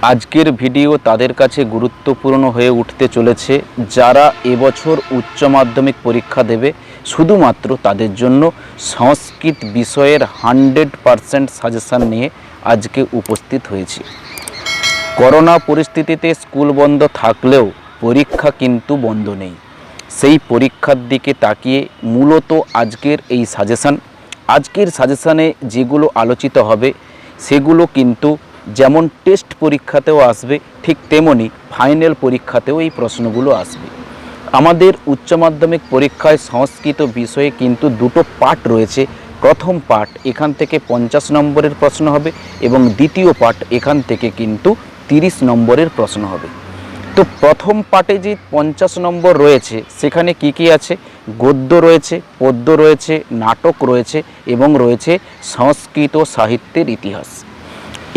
আজকের ভিডিও তাদের কাছে গুরুত্বপূর্ণ হয়ে উঠতে চলেছে যারা এবছর উচ্চ মাধ্যমিক পরীক্ষা দেবে। শুধুমাত্র তাদের জন্য সংস্কৃত বিষয়ের 100% সাজেশান নিয়ে আজকে উপস্থিত হয়েছি। করোনা পরিস্থিতিতে স্কুল বন্ধ থাকলেও পরীক্ষা কিন্তু বন্ধ নেই। সেই পরীক্ষার দিকে তাকিয়ে মূলত আজকের এই সাজেশানে যেগুলো আলোচিত হবে সেগুলো কিন্তু যেমন টেস্ট পরীক্ষাতেও আসবে, ঠিক তেমনি ফাইনাল পরীক্ষাতেও এই প্রশ্নগুলো আসবে। আমাদের উচ্চ মাধ্যমিক পরীক্ষায় সংস্কৃত বিষয়ে কিন্তু দুটো পার্ট রয়েছে। প্রথম পার্ট এখান থেকে 50 নম্বরের প্রশ্ন হবে এবং দ্বিতীয় পার্ট এখান থেকে কিন্তু 30 নম্বরের প্রশ্ন হবে। তো প্রথম পার্টে যে 50 নম্বর রয়েছে সেখানে কি কি আছে? গদ্য রয়েছে, পদ্য রয়েছে, নাটক রয়েছে এবং রয়েছে সংস্কৃত সাহিত্যের ইতিহাস।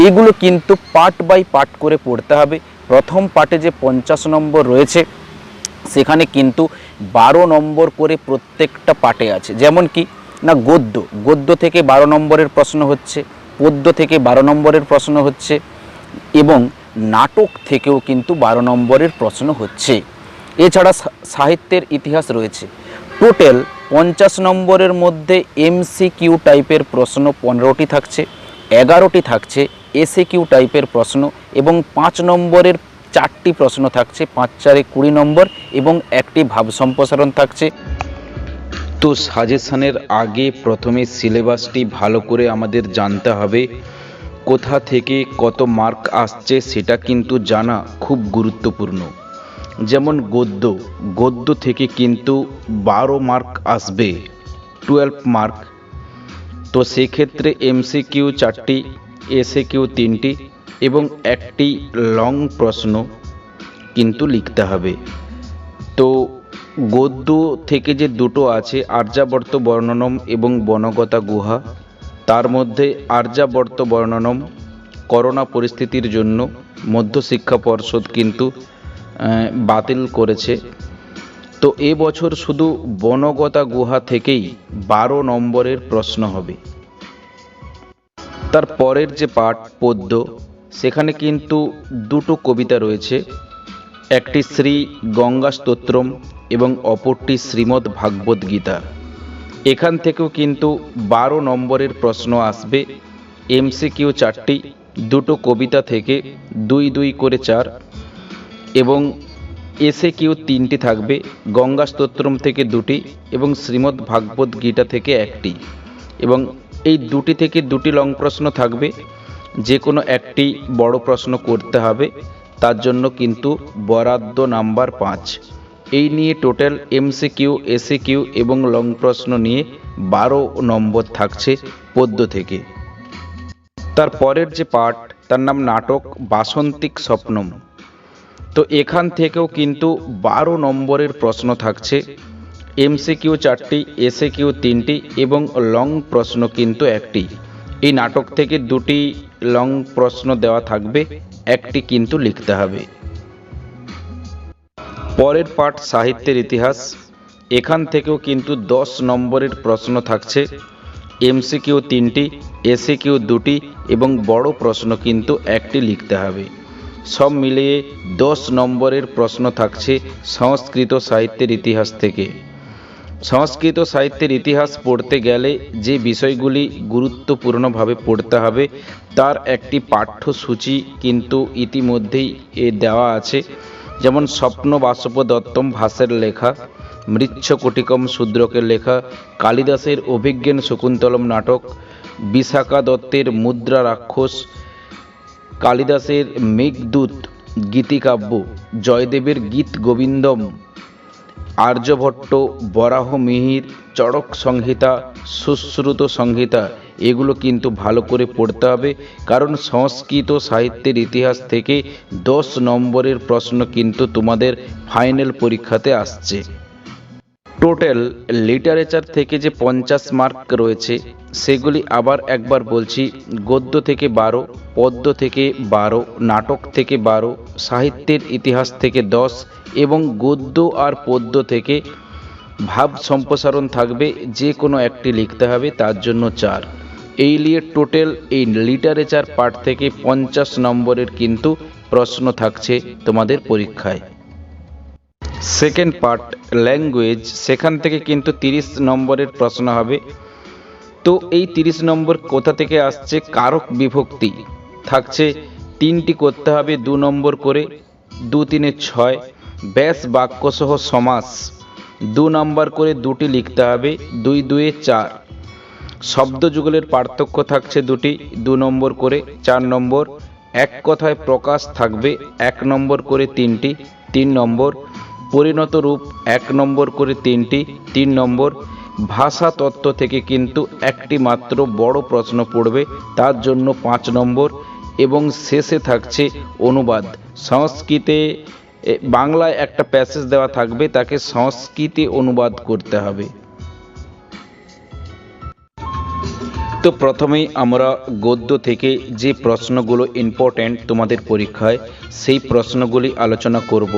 এগুলো কিন্তু পার্ট বাই পার্ট করে পড়তে হবে। প্রথম পার্টে যে 50 নম্বর রয়েছে সেখানে কিন্তু 12 নম্বর করে প্রত্যেকটা পার্টে আছে। যেমন কি না, গদ্য থেকে 12 নম্বরের প্রশ্ন হচ্ছে, পদ্য থেকে 12 নম্বরের প্রশ্ন হচ্ছে এবং নাটক থেকেও কিন্তু 12 নম্বরের প্রশ্ন হচ্ছে। এছাড়া সাহিত্যের ইতিহাস রয়েছে। টোটাল 50 নম্বরের মধ্যে MCQ টাইপের প্রশ্ন 15টি থাকছে, 11টি থাকছে SAQ টাইপের প্রশ্ন এবং 5 নম্বরের 4টি প্রশ্ন থাকছে, 5 4 20 নম্বর এবং একটি ভাব সম্প্রসারণ থাকছে। তো সাজেশনের আগে প্রথমে সিলেবাসটি ভালো করে আমাদের জানতে হবে। কোথা থেকে কত মার্ক আসছে সেটা কিন্তু জানা খুব গুরুত্বপূর্ণ। যেমন গদ্য থেকে কিন্তু 12 মার্ক আসবে, 12 মার্ক। তো সেক্ষেত্রে MCQ 4টি, SAQ 3টি এবং একটি লং প্রশ্ন কিন্তু লিখতে হবে। তো গদ্য থেকে যে দুটো আছে, আর্যাবর্ত বর্ণনম এবং বনগতা গুহা, তার মধ্যে আর্যাবর্ত বর্ণনম করোনা পরিস্থিতির জন্য মধ্যশিক্ষা পর্ষদ কিন্তু বাতিল করেছে। তো এবছর শুধু বনগতা গুহা থেকেই 12 নম্বরের প্রশ্ন হবে। তার পরের যে পাঠ পদ্য, সেখানে কিন্তু দুটো কবিতা রয়েছে, একটি শ্রী গঙ্গা স্তোত্রম এবং অপরটি শ্রীমদ্ ভাগবত গীতা। এখান থেকেও কিন্তু 12 নম্বরের প্রশ্ন আসবে। MCQ 4টি, দুটো কবিতা থেকে 2 2 করে 4 এবং SAQ 3টি থাকবে, গঙ্গা স্তোত্রম থেকে 2টি এবং শ্রীমদ্ ভাগবত গীতা থেকে 1টি এবং এই 2টি থেকে 2টি লং প্রশ্ন থাকবে। যে কোনো একটি বড় প্রশ্ন করতে হবে, তার জন্য কিন্তু বরাদ্দ নাম্বার 5। এই নিয়ে টোটাল MCQ, SAQ এবং লং প্রশ্ন নিয়ে 12 নম্বর থাকছে পদ্য থেকে। তার পরের যে পাঠ, তার নাম নাটক বাসন্তিক স্বপ্নম। তো এখান থেকেও কিন্তু 12 নম্বরের প্রশ্ন থাকছে, MCQ 4টি, SAQ 3টি এবং লং প্রশ্ন কিন্তু 1টি। এই নাটক থেকে 2টি লং প্রশ্ন দেওয়া থাকবে, একটি কিন্তু লিখতে হবে। পরের পাঠ সাহিত্যের ইতিহাস। এখান থেকেও কিন্তু 10 নম্বরের প্রশ্ন থাকছে, MCQ 3টি, SAQ 2টি এবং বড় প্রশ্ন কিন্তু 1টি লিখতে হবে। সব মিলিয়ে 10 নম্বরের প্রশ্ন থাকছে সংস্কৃত সাহিত্যের ইতিহাস থেকে। সংস্কৃত সাহিত্যের ইতিহাস পড়তে গেলে যে বিষয়গুলি গুরুত্বপূর্ণভাবে পড়তে হবে তার একটি পাঠ্যসূচি কিন্তু ইতিমধ্যেই দেওয়া আছে। যেমন স্বপ্ন বাসব দত্তম ভাসের লেখা, মৃচ্ছকটিকম শূদ্রকের লেখা, কালিদাসের অভিজ্ঞান শকুন্তলম নাটক, বিশাখা দত্তের মুদ্রা রাক্ষস, কালিদাসের মেঘদূত গীতিকাব্য, জয়দেবের গীত গোবিন্দম, আর্যভট্ট বরাহ মিহির চড়ক সংহিতা, সুশ্রুত সংহিতা, এগুলো কিন্তু ভালো করে পড়তে হবে। কারণ সংস্কৃত সাহিত্যের ইতিহাস থেকে 10 নম্বরের প্রশ্ন কিন্তু তোমাদের ফাইনাল পরীক্ষাতে আসছে। টোটাল লিটারেচার থেকে যে 50 মার্ক রয়েছে সেগুলি আবার একবার বলছি, গদ্য থেকে 12, পদ্য থেকে 12, নাটক থেকে 12, সাহিত্যের ইতিহাস থেকে 10 এবং গদ্য আর পদ্য থেকে ভাব সম্প্রসারণ থাকবে, যে কোনো একটি লিখতে হবে, তার জন্য 4। এই নিয়ে টোটাল এই লিটারেচার পার্ট থেকে 50 নম্বরের কিন্তু প্রশ্ন থাকছে তোমাদের পরীক্ষায়। সেকেন্ড পার্ট ল্যাঙ্গুয়েজ, সেখান থেকে কিন্তু 30 নম্বরের প্রশ্ন হবে। তো এই 30 নম্বর কোথা থেকে আসছে? কারক বিভক্তি থাকছে 3টি করতে হবে 2 নম্বর করে, 2 3 6। ব্যাস বাক্য সহ সমাস 2 নম্বর করে 2টি লিখতে হবে, 2 2 4। শব্দ যুগলের পার্থক্য থাকছে 2টি, 2 নম্বর করে। 4 নম্বর এক কথায় প্রকাশ থাকবে 1 নম্বর করে 3টি, 3 নম্বর। পরিণত রূপ 1 নম্বর করে 3টি, 3 নম্বর। ভাষা তত্ত্ব থেকে কিন্তু একটি মাত্র বড় প্রশ্ন পড়বে, তার জন্য 5 নম্বর। এবং শেষে থাকছে অনুবাদ। সংস্কৃতে বাংলায় একটা প্যাসেজ দেওয়া থাকবে, তাকে সংস্কৃতে অনুবাদ করতে হবে। তো প্রথমেই আমরা গদ্য থেকে যে প্রশ্নগুলো ইম্পর্ট্যান্ট তোমাদের পরীক্ষায়, সেই প্রশ্নগুলি আলোচনা করব।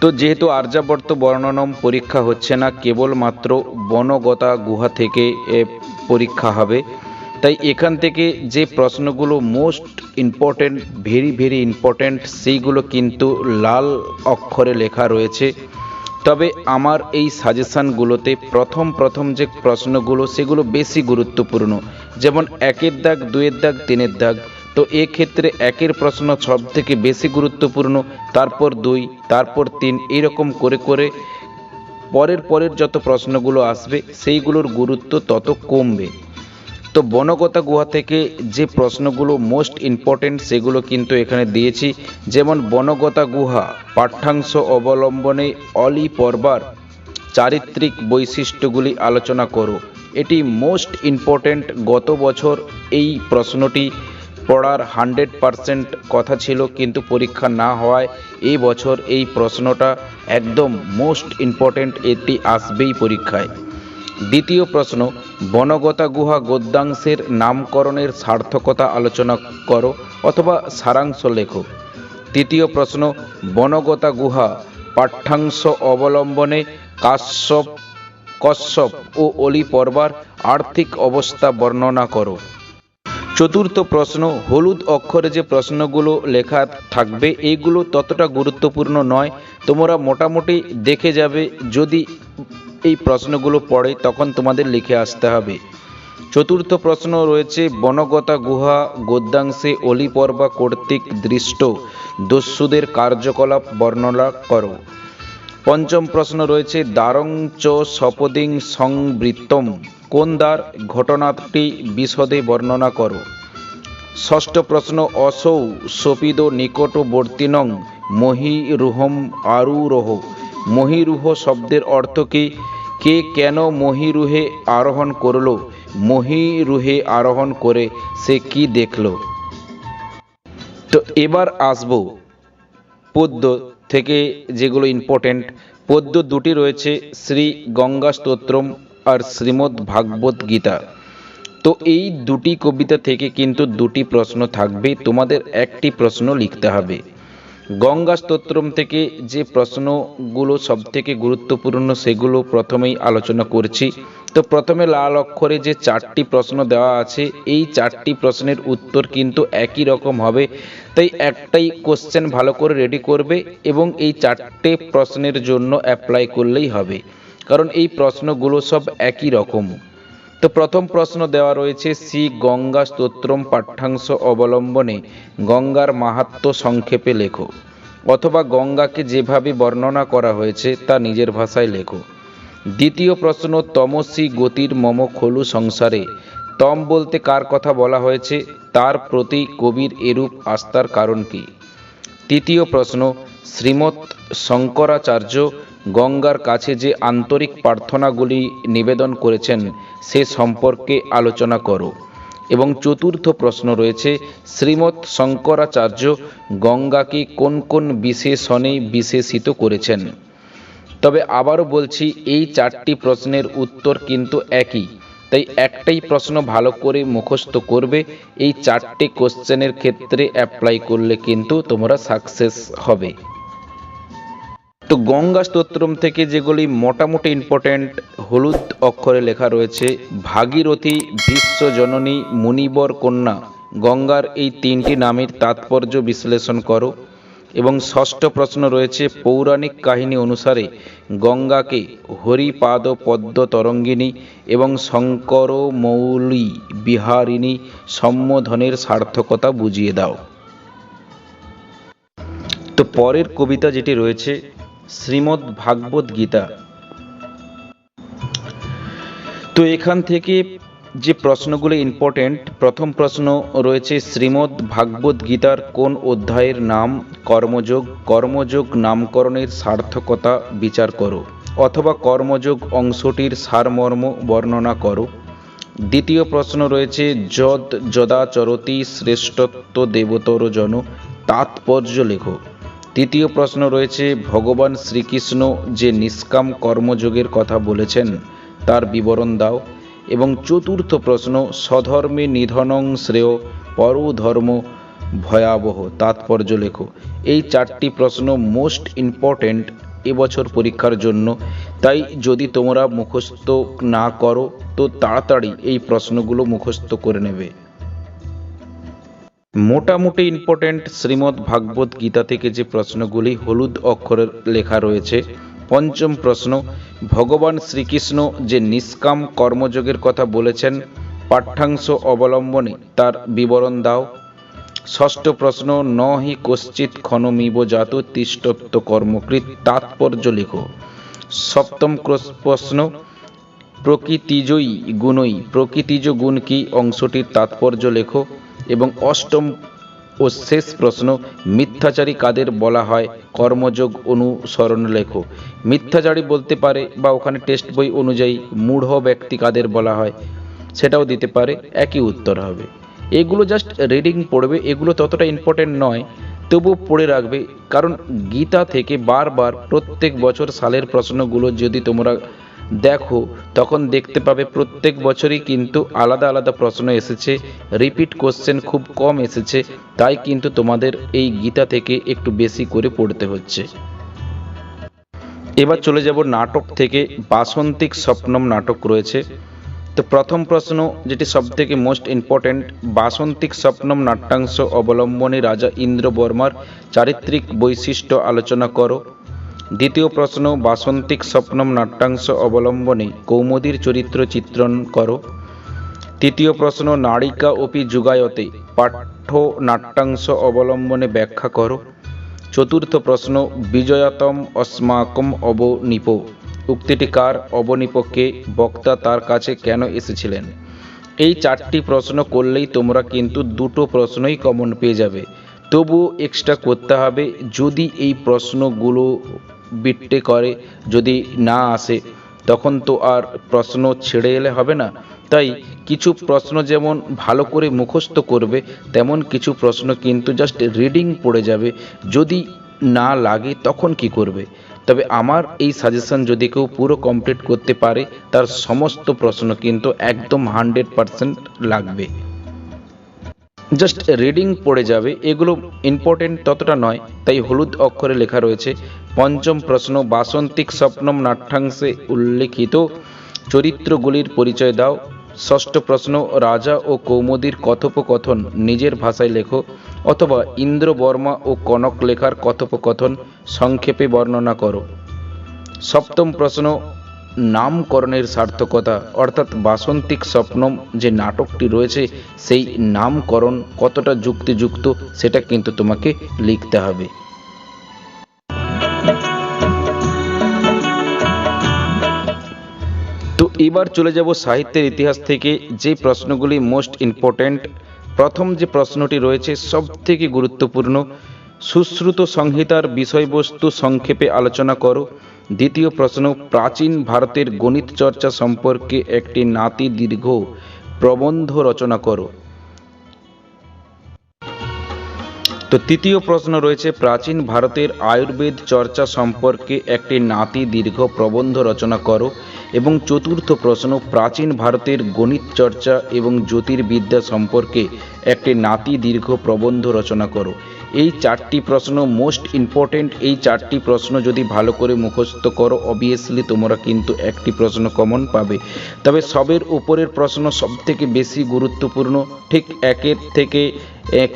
তো যেহেতু আর্যাবর্ত বর্ণনম পরীক্ষা হচ্ছে না, কেবলমাত্র বনগতা গুহা থেকে পরীক্ষা হবে, তাই এখান থেকে যে প্রশ্নগুলো মোস্ট ইম্পর্ট্যান্ট, ভেরি ইম্পর্ট্যান্ট, সেইগুলো কিন্তু লাল অক্ষরে লেখা রয়েছে। তবে আমার এই সাজেশানগুলোতে প্রথম যে প্রশ্নগুলো সেগুলো বেশি গুরুত্বপূর্ণ, যেমন 1-এর দাগ, 2-এর দাগ, 3-এর দাগ। তো এক্ষেত্রে 1-এর প্রশ্ন সব থেকে বেশি গুরুত্বপূর্ণ, তারপর 2, তারপর 3, এইরকম করে করে পরের যত প্রশ্নগুলো আসবে সেইগুলোর গুরুত্ব তত কমবে। তো বনগতা গুহা থেকে যে প্রশ্নগুলো মোস্ট ইম্পর্টেন্ট সেগুলো কিন্তু এখানে দিয়েছি। যেমন বনগতা গুহা পাঠ্যাংশ অবলম্বনে অলি পর্বার চারিত্রিক বৈশিষ্ট্যগুলি আলোচনা করো। এটি মোস্ট ইম্পর্টেন্ট। গত বছর এই প্রশ্নটি পড়ার 100% কথা ছিল, কিন্তু পরীক্ষা না হওয়ায় এই বছর এই প্রশ্নটা একদম মোস্ট ইম্পর্টেন্ট, এটি আসবেই পরীক্ষায়। দ্বিতীয় প্রশ্ন, বনগতা গুহা গদ্যাংশের নামকরণের সার্থকতা আলোচনা করো অথবা সারাংশ লেখো। তৃতীয় প্রশ্ন, বনগতা গুহা পাঠ্যাংশ অবলম্বনে কশ্যপ ও অলি পর্বার আর্থিক অবস্থা বর্ণনা করো। চতুর্থ প্রশ্ন, হলুদ অক্ষরে যে প্রশ্নগুলো লেখা থাকবে এইগুলো ততটা গুরুত্বপূর্ণ নয়, তোমরা মোটামুটি দেখে যাবে। যদি এই প্রশ্নগুলো পড়ে তখন তোমাদের লিখে আসতে হবে। চতুর্থ প্রশ্ন রয়েছে, বনগতা গুহা গদ্যাংশে অলি পর্বা কর্তৃক দৃষ্ট দস্যুদের কার্যকলাপ বর্ণনা করো। পঞ্চম প্রশ্ন রয়েছে, দ্বারং চ সপদিং সংবৃত্তম, কোন দ্বার ঘটনাটি বিশদে বর্ণনা করো। ষষ্ঠ প্রশ্ন, অসৌ সপিদ নিকটবর্তিনং মহীরুহম আরুরোহ, মহীরুহ শব্দের অর্থ কি? কে কেন মহীরুহে আরোহণ করল? মহীরুহে আরোহণ করে সে কি দেখল? তো এবার আসবো পদ্য থেকে, যেগুলো ইম্পর্টেন্ট। পদ্য 2টি রয়েছে, শ্রী গঙ্গা স্তোত্রম আর শ্রীমদ্ ভাগবত গীতা। তো এই 2টি কবিতা থেকে কিন্তু 2টি প্রশ্ন থাকবে, তোমাদের একটি প্রশ্ন লিখতে হবে। গঙ্গা স্তোত্রম থেকে যে প্রশ্নগুলো সব থেকে গুরুত্বপূর্ণ সেগুলো প্রথমেই আলোচনা করছি। তো প্রথমে লাল অক্ষরে যে 4টি প্রশ্ন দেওয়া আছে, এই 4টি প্রশ্নের উত্তর কিন্তু একই রকম হবে, তাই একটাই কোশ্চেন ভালো করে রেডি করবে এবং এই 4টে প্রশ্নের জন্য অ্যাপ্লাই করলেই হবে, কারণ এই প্রশ্নগুলো সব একই রকম। তো প্রথম প্রশ্ন দেওয়া রয়েছে, শ্রী গঙ্গা স্তোত্রম পাঠ্যাংশ অবলম্বনে গঙ্গার মাহাত্ম্য সংক্ষেপে লেখো, অথবা গঙ্গাকে যেভাবে বর্ণনা করা হয়েছে তা নিজের ভাষায় লেখো। দ্বিতীয় প্রশ্ন, তমসি গতির মম খলু সংসারে, তম বলতে কার কথা বলা হয়েছে, তার প্রতি কবির এরূপ আস্থার কারণ কি। তৃতীয় প্রশ্ন, শ্রীমৎ শঙ্করাচার্য গঙ্গার কাছে যে আন্তরিক প্রার্থনাগুলি নিবেদন করেছেন সে সম্পর্কে আলোচনা করো। এবং চতুর্থ প্রশ্ন রয়েছে, শ্রীমৎ শঙ্করাচার্য গঙ্গাকে কোন কোন বিশেষণে বিশেষিত করেছেন। তবে আবারও বলছি, এই 4টি প্রশ্নের উত্তর কিন্তু একই, তাই একটাই প্রশ্ন ভালো করে মুখস্থ করবে। এই 4টে কোশ্চেনের ক্ষেত্রে অ্যাপ্লাই করলে কিন্তু তোমরা সাকসেস হবে। তো তো গঙ্গা স্তোত্রম থেকে যেগুলি মোটামুটি ইম্পর্ট্যান্ট হলুদ অক্ষরে লেখা রয়েছে, ভাগীরথী, বিশ্বজননী, মুনিবর কন্যা, গঙ্গার এই তিনটি নামের তাৎপর্য বিশ্লেষণ করো। এবং ষষ্ঠ প্রশ্ন রয়েছে, পৌরাণিক কাহিনী অনুসারে গঙ্গাকে হরিপাদ পদ্ম তরঙ্গিনী এবং শঙ্কর মৌলি বিহারিণী সম্বোধনের সার্থকতা বুঝিয়ে দাও। তো পরের কবিতা যেটি রয়েছে, শ্রীমদ্ ভাগবত গীতা। তো এখান থেকে যে প্রশ্নগুলো ইম্পর্টেন্ট, প্রথম প্রশ্ন রয়েছে, শ্রীমদ্ ভাগবত গীতার কোন অধ্যায়ের নাম কর্মযোগ? কর্মযোগ নামকরণের সার্থকতা বিচার করো, অথবা কর্মযোগ অংশটির সারমর্ম বর্ণনা করো। দ্বিতীয় প্রশ্ন রয়েছে, যদ যদাচরতি শ্রেষ্ঠত্ব দেবতর জন, তাৎপর্য লেখো। তৃতীয় প্রশ্ন রয়েছে, ভগবান শ্রীকৃষ্ণ যে নিষ্কাম কর্মযোগের কথা বলেছেন তার বিবরণ দাও। এবং চতুর্থ প্রশ্ন, স্বধর্মে নিধনং শ্রেয় পরধর্ম ভয়াবহ, তাৎপর্য লেখো। এই চারটি প্রশ্ন মোস্ট ইম্পর্ট্যান্ট এবছর পরীক্ষার জন্য, তাই যদি তোমরা মুখস্থ না করো তো তাড়াতাড়ি এই প্রশ্নগুলো মুখস্থ করে নেবে। মোটামুটি ইম্পর্ট্যান্ট শ্রীমদ্ ভাগবত গীতা থেকে যে প্রশ্নগুলি হলুদ অক্ষরে লেখা রয়েছে, পঞ্চম প্রশ্ন, ভগবান শ্রীকৃষ্ণ যে নিষ্কাম কর্মযোগের কথা বলেছেন পাঠ্যাংশ অবলম্বনে তার বিবরণ দাও। ষষ্ঠ প্রশ্ন, ন হি কশ্চিৎ ক্ষণমিব জাত তিষ্ঠত্ব কর্মকৃত, তাৎপর্য লেখো। সপ্তম প্রশ্ন, প্রকৃতিজই গুণই, প্রকৃতিজ গুণ কি, অংশটির তাৎপর্য লেখো। এবং অষ্টম ও শেষ প্রশ্ন, মিথ্যাচারী কাদের বলা হয়, কর্মযোগ অনুসরণ লেখো। মিথ্যাচারী বলতে পারে, বা ওখানে টেস্ট বই অনুযায়ী মূঢ় ব্যক্তি কাদের বলা হয় সেটাও দিতে পারে, একই উত্তর হবে। এগুলো জাস্ট রিডিং পড়বে, এগুলো ততটা ইম্পর্টেন্ট নয়, তবুও পড়ে রাখবে, কারণ গীতা থেকে বারবার প্রত্যেক বছর সালের প্রশ্নগুলো যদি তোমরা দেখো তখন দেখতে পাবে প্রত্যেক বছরই কিন্তু আলাদা আলাদা প্রশ্ন এসেছে, রিপিট কোশ্চেন খুব কম এসেছে, তাই কিন্তু তোমাদের এই গীতা থেকে একটু বেশি করে পড়তে হচ্ছে। এবার চলে যাব নাটক থেকে, বাসন্তিক স্বপ্নম নাটক রয়েছে। তো প্রথম প্রশ্ন, যেটি সবথেকে মোস্ট ইম্পর্ট্যান্ট, বাসন্তিক স্বপ্নম নাট্যাংশ অবলম্বনে রাজা ইন্দ্র বর্মার চারিত্রিক বৈশিষ্ট্য আলোচনা করো। দ্বিতীয় প্রশ্ন, বাসন্তিক স্বপ্নম নাট্যাংশ অবলম্বনে কৌমুদীর চরিত্র চিত্রণ করো। তৃতীয় প্রশ্ন, নাড়িকা অপি যুগায়তে পাঠ্য নাট্যাংশ অবলম্বনে ব্যাখ্যা করো। চতুর্থ প্রশ্ন, বিজয়াতম অস্মাকম অবনীপ, উক্তিটি কার, অবনীপকে, বক্তা তার কাছে কেন এসেছিলেন? এই চারটি প্রশ্ন করলেই তোমরা কিন্তু দুটো প্রশ্নই কমন পেয়ে যাবে, তবুও এক্সট্রা করতে হবে। যদি এই প্রশ্নগুলো বিট্টে করে যদি না আসে তখন তো আর প্রশ্ন ছেড়ে এলে হবে না, তাই কিছু প্রশ্ন যেমন ভালো করে মুখস্থ করবে, তেমন কিছু প্রশ্ন কিন্তু জাস্ট রিডিং পড়ে যাবে, যদি না লাগে তখন কি করবে। তবে আমার এই সাজেশন যদি কেউ পুরো কমপ্লিট করতে পারে তার সমস্ত প্রশ্ন কিন্তু একদম 100% লাগবে, জাস্ট রিডিং পড়ে যাবে, এগুলো ইম্পর্টেন্ট ততটা নয়, তাই হলুদ অক্ষরে লেখা রয়েছে। পঞ্চম প্রশ্ন, বাসন্তিক স্বপ্নম নাট্যাংশে উল্লেখিত চরিত্রগুলির পরিচয় দাও। ষষ্ঠ প্রশ্ন, রাজা ও কৌমুদীর কথোপকথন নিজের ভাষায় লেখো, অথবা ইন্দ্র বর্মা ও কনক লেখার কথোপকথন সংক্ষেপে বর্ণনা করো। সপ্তম প্রশ্ন, নামকরণের সার্থকতা, অর্থাৎ বাসন্তিক স্বপ্নম যে নাটকটি রয়েছে সেই নামকরণ কতটা যুক্তিযুক্ত সেটা কিন্তু তোমাকে লিখতে হবে। তো এবার চলে যাব সাহিত্যের ইতিহাস থেকে যে প্রশ্নগুলি মোস্ট ইম্পর্ট্যান্ট। প্রথম যে প্রশ্নটি রয়েছে সবথেকে গুরুত্বপূর্ণ, সুশ্রুত সংহিতার বিষয়বস্তু সংক্ষেপে আলোচনা করো। দ্বিতীয় প্রশ্ন, প্রাচীন ভারতের গণিত চর্চা সম্পর্কে একটি নাতি দীর্ঘ প্রবন্ধ রচনা করো। তো তৃতীয় প্রশ্ন রয়েছে, প্রাচীন ভারতের আয়ুর্বেদ চর্চা সম্পর্কে একটি নাতি দীর্ঘ প্রবন্ধ রচনা করো। এবং চতুর্থ প্রশ্ন, প্রাচীন ভারতের গণিত চর্চা এবং জ্যোতির্বিদ্যা সম্পর্কে একটি নাতি দীর্ঘ প্রবন্ধ রচনা করো। এই 4টি প্রশ্ন মোস্ট ইম্পর্টেন্ট। এই 4টি প্রশ্ন যদি ভালো করে মুখস্থ করো অবভিয়াসলি তোমরা কিন্তু একটি প্রশ্ন কমন পাবে। তবে সবের উপরের প্রশ্ন সবথেকে বেশি গুরুত্বপূর্ণ, ঠিক একের থেকে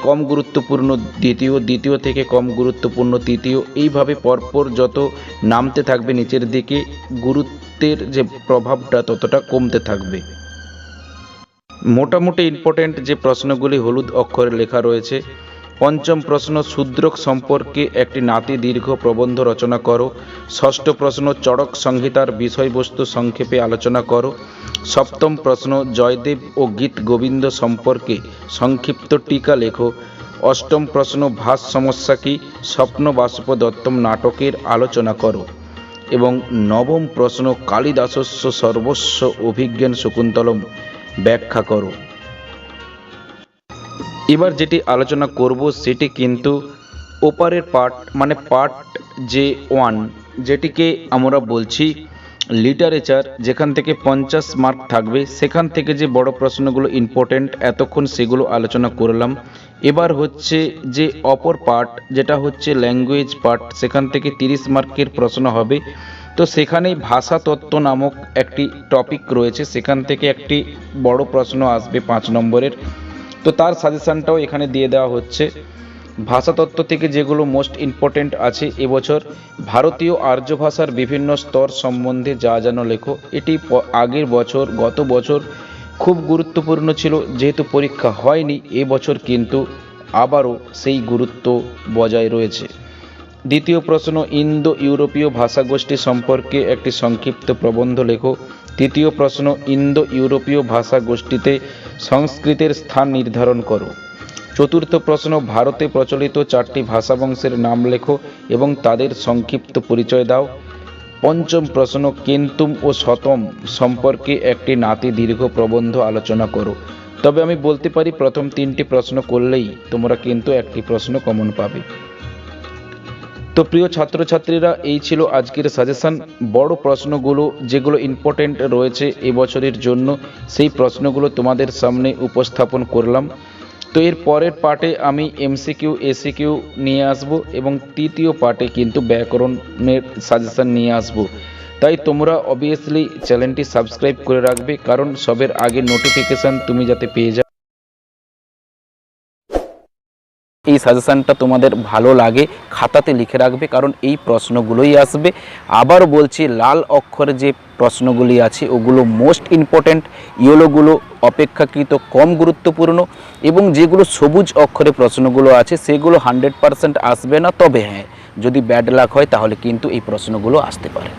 কম গুরুত্বপূর্ণ দ্বিতীয়, দ্বিতীয় থেকে কম গুরুত্বপূর্ণ তৃতীয়, এইভাবে পরপর যত নামতে থাকবে নিচের দিকে গুরুত্বের যে প্রভাবটা ততটা কমতে থাকবে। মোটামুটি ইম্পর্টেন্ট যে প্রশ্নগুলি হলুদ অক্ষরে লেখা রয়েছে। পঞ্চম প্রশ্ন, শূদ্রক সম্পর্কে একটি নাতি দীর্ঘ প্রবন্ধ রচনা করো। ষষ্ঠ প্রশ্ন, চড়ক সংহিতার বিষয়বস্তু সংক্ষেপে আলোচনা করো। সপ্তম প্রশ্ন, জয়দেব ও গীত গোবিন্দ সম্পর্কে সংক্ষিপ্ত টিকা লেখো। অষ্টম প্রশ্ন, ভাস সমস্যা কি, স্বপ্ন বাষ্প দত্তম নাটকের আলোচনা করো। এবং নবম প্রশ্ন, কালিদাসস্য সর্বস্ব অভিজ্ঞান শকুন্তলম ব্যাখ্যা করো। এবার যেটি আলোচনা করব সেটি কিন্তু ওপারের পার্ট, মানে পার্ট যে 1, যেটিকে আমরা বলছি লিটারেচার, যেখান থেকে 50 মার্ক থাকবে। সেখান থেকে যে বড় প্রশ্নগুলো ইম্পর্টেন্ট এতক্ষণ সেগুলো আলোচনা করলাম। এবার হচ্ছে যে অপর পার্ট, যেটা হচ্ছে ল্যাঙ্গুয়েজ পার্ট, সেখান থেকে 30 মার্কের প্রশ্ন হবে। তো সেখানেই ভাষাতত্ত্ব নামক একটি টপিক রয়েছে, সেখান থেকে একটি বড় প্রশ্ন আসবে 5 নম্বরের। তো তার সাজেশানটাও এখানে দিয়ে দেওয়া হচ্ছে। ভাষাতত্ত্ব থেকে যেগুলো মোস্ট ইম্পর্টেন্ট আছে এবছর, ভারতীয় আর্য ভাষার বিভিন্ন স্তর সম্বন্ধে যা জানো লেখো। এটি আগের বছর, গত বছর খুব গুরুত্বপূর্ণ ছিল, যেহেতু পরীক্ষা হয়নি এবছর কিন্তু আবারও সেই গুরুত্ব বজায় রয়েছে। দ্বিতীয় প্রশ্ন, ইন্দো ইউরোপীয় ভাষাগোষ্ঠী সম্পর্কে একটি সংক্ষিপ্ত প্রবন্ধ লেখো। তৃতীয় প্রশ্ন, ইন্দো ইউরোপীয় ভাষাগোষ্ঠীতে সংস্কৃতের স্থান নির্ধারণ করো। চতুর্থ প্রশ্ন, ভারতে প্রচলিত 4টি ভাষাবংশের নাম লেখো এবং তাদের সংক্ষিপ্ত পরিচয় দাও। পঞ্চম প্রশ্ন, কেন্তুম ও শতম সম্পর্কে একটি নাতি দীর্ঘ প্রবন্ধ আলোচনা করো। তবে আমি বলতে পারি প্রথম 3টি প্রশ্ন করলেই তোমরা কিন্তু একটি প্রশ্ন কমন পাবে। তো প্রিয় ছাত্রছাত্রীরা, এই ছিল আজকের সাজেশন। বড় প্রশ্নগুলো যেগুলো ইম্পর্টেন্ট রয়েছে এবছরের জন্য, সেই প্রশ্নগুলো তোমাদের সামনে উপস্থাপন করলাম। তো এর পরের পার্টে আমি এমসিকিউ এসিকিউ নিয়ে আসব এবং তৃতীয় পার্টে কিন্তু ব্যাকরণের সাজেশন নিয়ে আসব। তাই তোমরা অবভিয়াসলি চ্যানেলটি সাবস্ক্রাইব করে রাখবে, কারণ সবের আগে নোটিফিকেশান তুমি যাতে পেয়ে যাও। এই সাজেশানটা তোমাদের ভালো লাগে খাতাতে লিখে রাখবে, কারণ এই প্রশ্নগুলোই আসবে। আবার বলছি, লাল অক্ষরে যে প্রশ্নগুলি আছে ওগুলো মোস্ট ইম্পর্ট্যান্ট, ইয়েলোগুলো অপেক্ষাকৃত কম গুরুত্বপূর্ণ, এবং যেগুলো সবুজ অক্ষরে প্রশ্নগুলো আছে সেগুলো 100% আসবে না। তবে হ্যাঁ, যদি ব্যাড লাক হয় তাহলে কিন্তু এই প্রশ্নগুলো আসতে পারে।